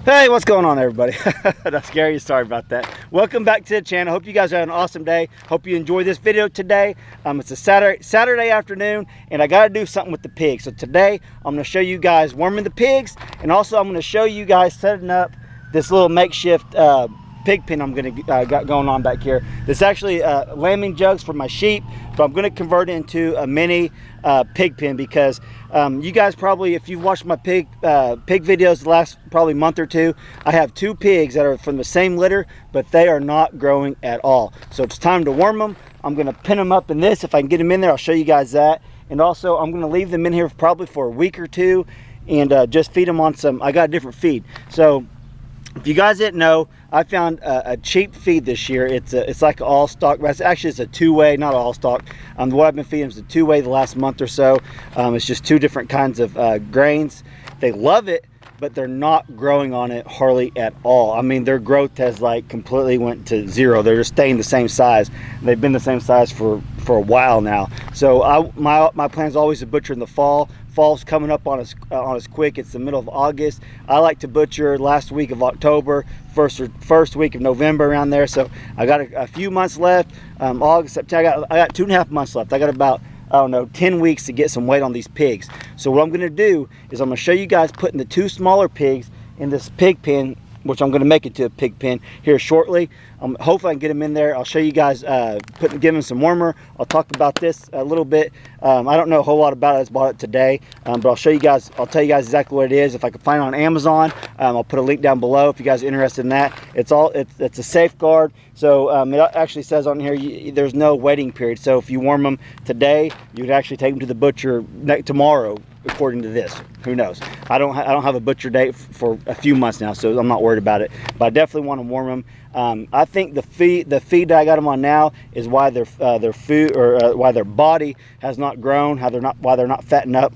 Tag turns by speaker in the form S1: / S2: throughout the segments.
S1: Hey, what's going on, everybody? That's scary. Sorry about that. Welcome back to the channel. Hope you guys have an awesome day. Hope you enjoy this video today. It's a Saturday afternoon, and I got to do something with the pigs. So today, I'm going to show you guys worming the pigs, and also I'm going to show you guys setting up this little makeshift pig pen I'm going to got going on back here. This is actually lambing jugs for my sheep, but I'm going to convert it into a mini pig pen because you guys probably, if you've watched my pig videos the last probably month or two, I have two pigs that are from the same litter, but they are not growing at all. So it's time to worm them. I'm going to pin them up in this. If I can get them in there, I'll show you guys that. And also I'm going to leave them in here probably for a week or two and just feed them on some, I got a different feed. So if you guys didn't know, I found a cheap feed this year. It's like all stock. Actually, it's a two-way, not all stock. What I've been feeding is a two-way the last month or so. It's just two different kinds of grains. They love it, but they're not growing on it hardly at all. I mean, their growth has like completely went to zero. They're just staying the same size. They've been the same size for a while now. So my plan is always to butcher in the fall. Fall's coming up on us quick. It's the middle of August. I like to butcher last week of October, first week of November, around there. So I got a few months left. August, September. I got 2.5 months left. I got about, I don't know, 10 weeks to get some weight on these pigs. So what I'm going to do is I'm going to show you guys putting the two smaller pigs in this pig pen, which I'm going to make into a pig pen here shortly. Hopefully I can get them in there. I'll show you guys give them some warmer. I'll talk about this a little bit. I don't know a whole lot about it. I just bought it today, but I'll show you guys. I'll tell you guys exactly what it is. If I can find it on Amazon, I'll put a link down below if you guys are interested in that. It's a safeguard. So it actually says on here there's no waiting period. So if you warm them today, you would actually take them to the butcher tomorrow. According to this, who knows? I don't have a butcher date for a few months now, so I'm not worried about it. But I definitely want to warm them. I think the feed that I got them on now is why their food, or why their body has not grown, why they're not fattening up.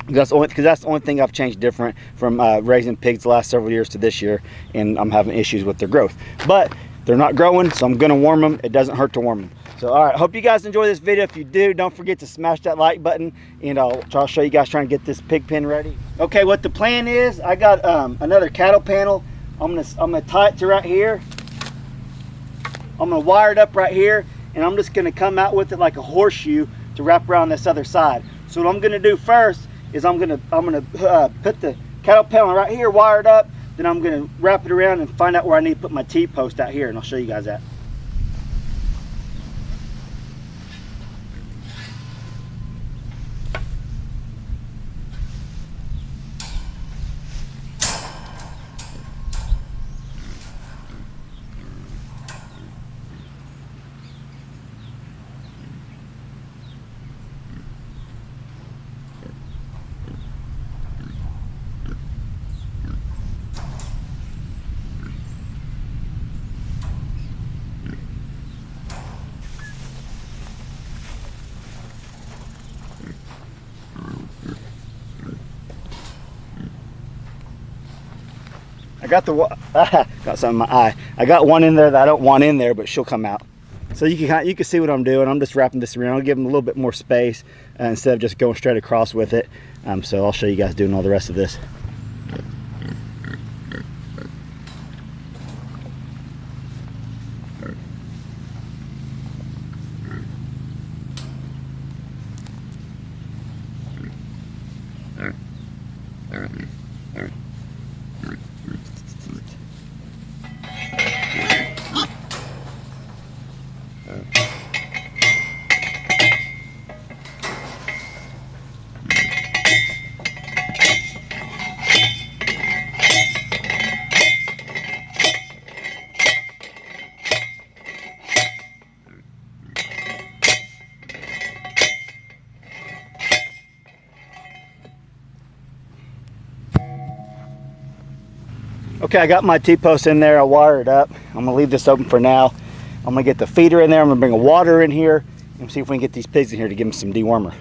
S1: That's the only thing I've changed different from raising pigs the last several years to this year, and I'm having issues with their growth. But they're not growing, so I'm gonna warm them. It doesn't hurt to warm them. So all right, hope you guys enjoy this video. If you do, don't forget to smash that like button, and I'll show you guys trying to get this pig pen ready. Okay, what the plan is, I got another cattle panel. I'm gonna tie it to right here. I'm gonna wire it up right here, and I'm just gonna come out with it like a horseshoe to wrap around this other side. So what I'm gonna do first is I'm gonna put the cattle panel right here wired up. Then I'm gonna wrap it around and find out where I need to put my T-post out here, and I'll show you guys that. I got got something in my eye. I got one in there that I don't want in there, but she'll come out. So you can see what I'm doing. I'm just wrapping this around. I'll give them a little bit more space instead of just going straight across with it. So I'll show you guys doing all the rest of this. Okay, I got my T-post in there. I wired it up. I'm gonna leave this open for now. I'm gonna get the feeder in there. I'm gonna bring a water in here and see if we can get these pigs in here to give them some dewormer.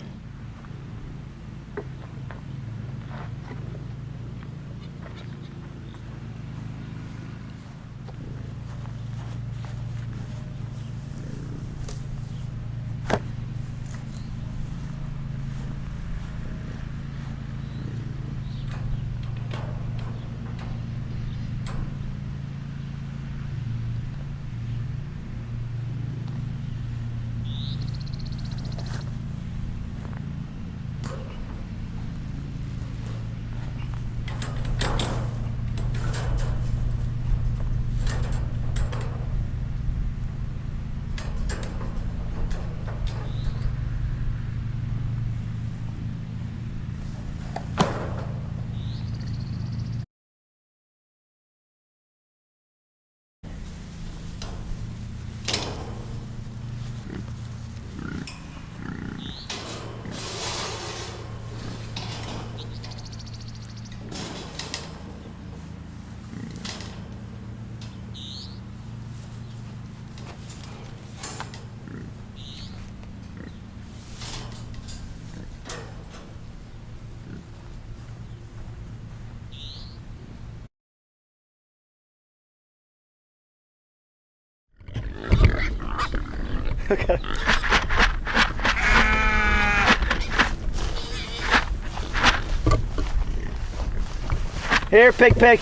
S1: Okay. Here, pig, pig.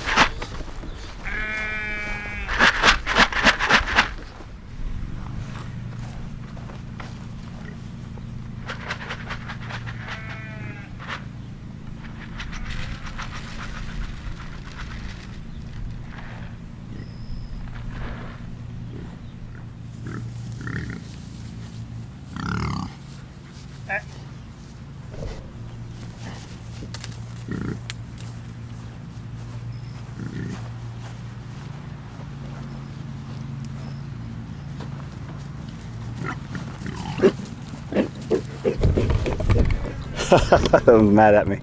S1: Mad at me.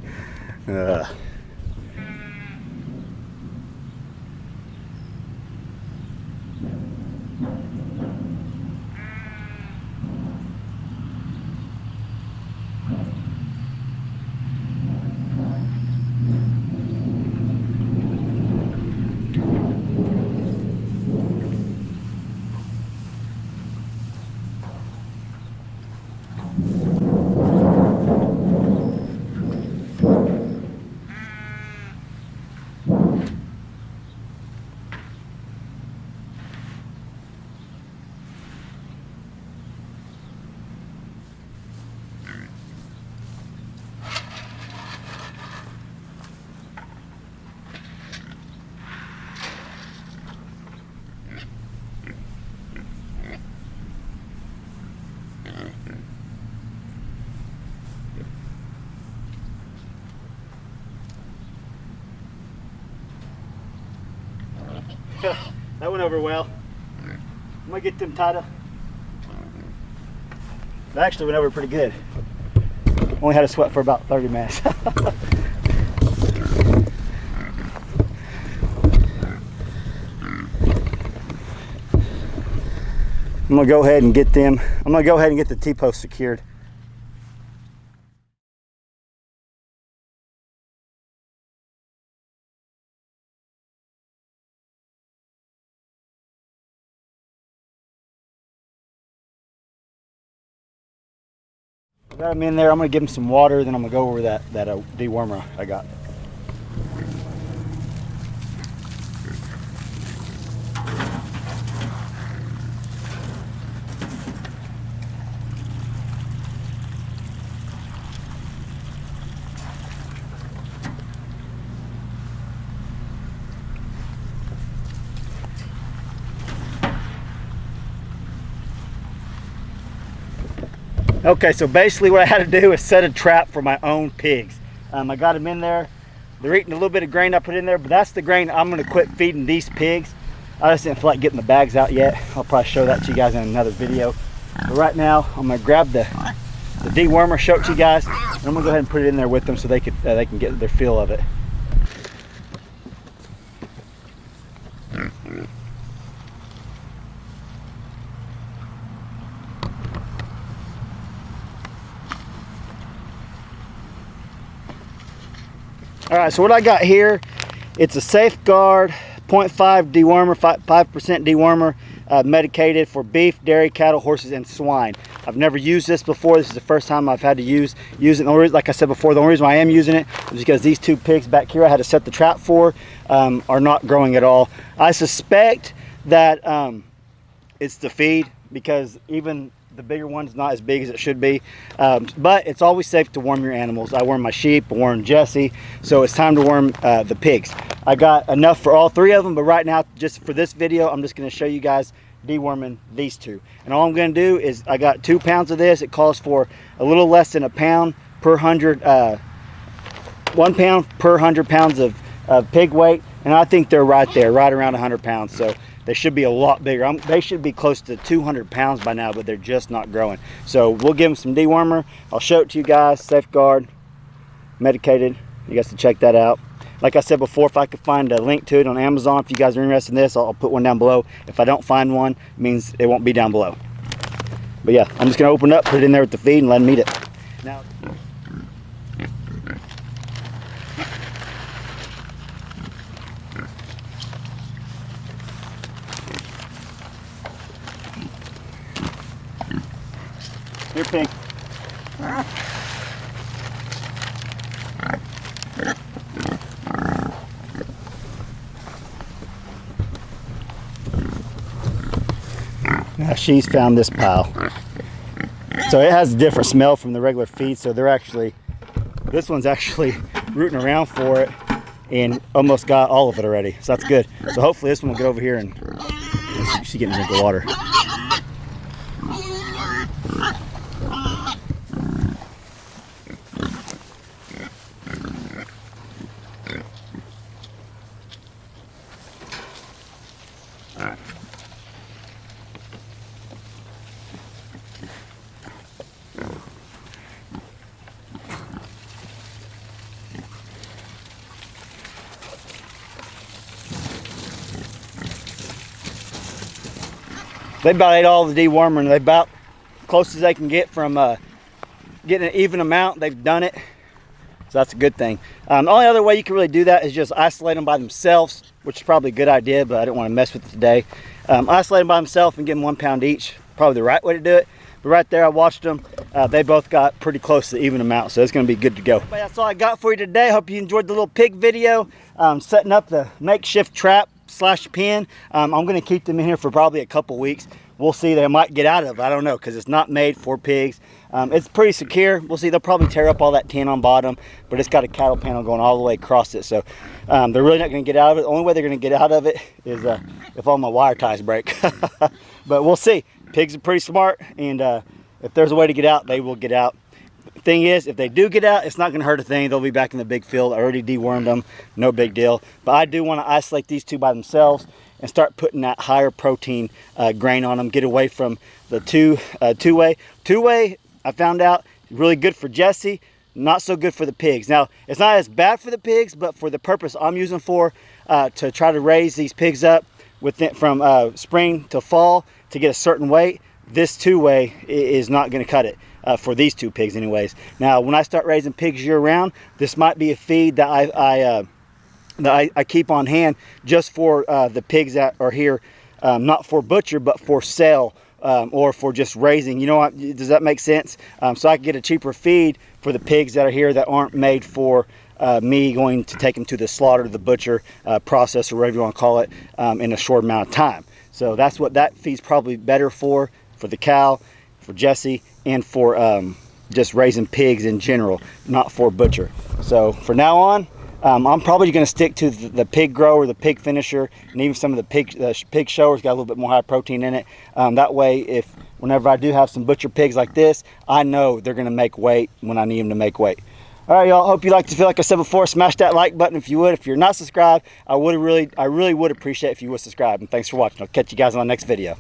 S1: That went over well. I'm gonna get them tied up. That actually went over pretty good. Only had to sweat for about 30 minutes. I'm gonna go ahead and get them. I'm gonna go ahead and get the T-post secured. Got them in there. I'm gonna give them some water, then I'm gonna go over that dewormer I got. Okay, so basically what I had to do is set a trap for my own pigs. I got them in there. They're eating a little bit of grain I put in there, but that's the grain I'm gonna quit feeding these pigs. I just didn't feel like getting the bags out yet. I'll probably show that to you guys in another video. But right now, I'm gonna grab the dewormer, show it to you guys, and I'm gonna go ahead and put it in there with them so they can get their feel of it. All right, so what I got here, it's a Safeguard 0.5 dewormer, 5% dewormer, medicated for beef, dairy, cattle, horses, and swine. I've never used this before. This is the first time I've had to use it. Like I said before, the only reason why I am using it is because these two pigs back here I had to set the trap for are not growing at all. I suspect that it's the feed, because even the bigger one's not as big as it should be, but it's always safe to worm your animals. I worm my sheep, I worm Jesse, so it's time to worm the pigs. I got enough for all three of them, but right now, just for this video, I'm just going to show you guys deworming these two. And all I'm going to do is, I got 2 pounds of this. It calls for a little less than a pound per 100, 1 pound per 100 pounds of pig weight, and I think they're right there, right around 100 pounds. So they should be a lot bigger. They should be close to 200 pounds by now, but they're just not growing. So we'll give them some dewormer. I'll show it to you guys. Safeguard, medicated. You guys can check that out. Like I said before, if I could find a link to it on Amazon, if you guys are interested in this, I'll put one down below. If I don't find one, it means it won't be down below. But yeah, I'm just gonna open it up, put it in there with the feed, and let them eat it. Now, Here, Pink. Now she's found this pile. So it has a different smell from the regular feed, so they're actually, this one's actually rooting around for it and almost got all of it already. So that's good. So hopefully this one will get over here and she's getting a drink of water. They about ate all the dewormer, and they about close as they can get from getting an even amount. They've done it, so that's a good thing. The only other way you can really do that is just isolate them by themselves, which is probably a good idea, but I don't want to mess with it today. Isolate them by themselves and give them 1 pound each. Probably the right way to do it. But right there, I watched them. They both got pretty close to the even amount, so it's going to be good to go. But that's all I got for you today. Hope you enjoyed the little pig video. Setting up the makeshift trap / pen. I'm going to keep them in here for probably a couple weeks. We'll see. They might get out of it. I don't know, because it's not made for pigs. It's pretty secure. We'll see. They'll probably tear up all that tin on bottom, but it's got a cattle panel going all the way across it, so they're really not going to get out of it. The only way they're going to get out of it is if all my wire ties break. But we'll see. Pigs are pretty smart, and if there's a way to get out, they will get out. Thing is, if they do get out, it's not going to hurt a thing. They'll be back in the big field. I already dewormed them, no big deal. But I do want to isolate these two by themselves and start putting that higher protein grain on them. Get away from the two-way. Two-way, I found out, really good for Jesse, not so good for the pigs. Now, it's not as bad for the pigs, but for the purpose I'm using for to try to raise these pigs up from spring to fall to get a certain weight, this two-way is not going to cut it. For these two pigs anyways. Now when I start raising pigs year-round, this might be a feed that I keep on hand just for the pigs that are here, not for butcher but for sale, or for just raising. You know what, does that make sense? So I can get a cheaper feed for the pigs that are here that aren't made for me going to take them to the slaughter, the butcher process, or whatever you want to call it, in a short amount of time. So that's what that feed's probably better for the cow, for Jesse, and for just raising pigs in general, not for butcher. So for now on, I'm probably going to stick to the pig grower, the pig finisher, and even some of the pig showers got a little bit more high protein in it. That way, whenever I do have some butcher pigs like this, I know they're going to make weight when I need them to make weight. All right, y'all. Hope you liked the video. Like I said before, smash that like button if you would. If you're not subscribed, I really would appreciate if you would subscribe. And thanks for watching. I'll catch you guys on the next video.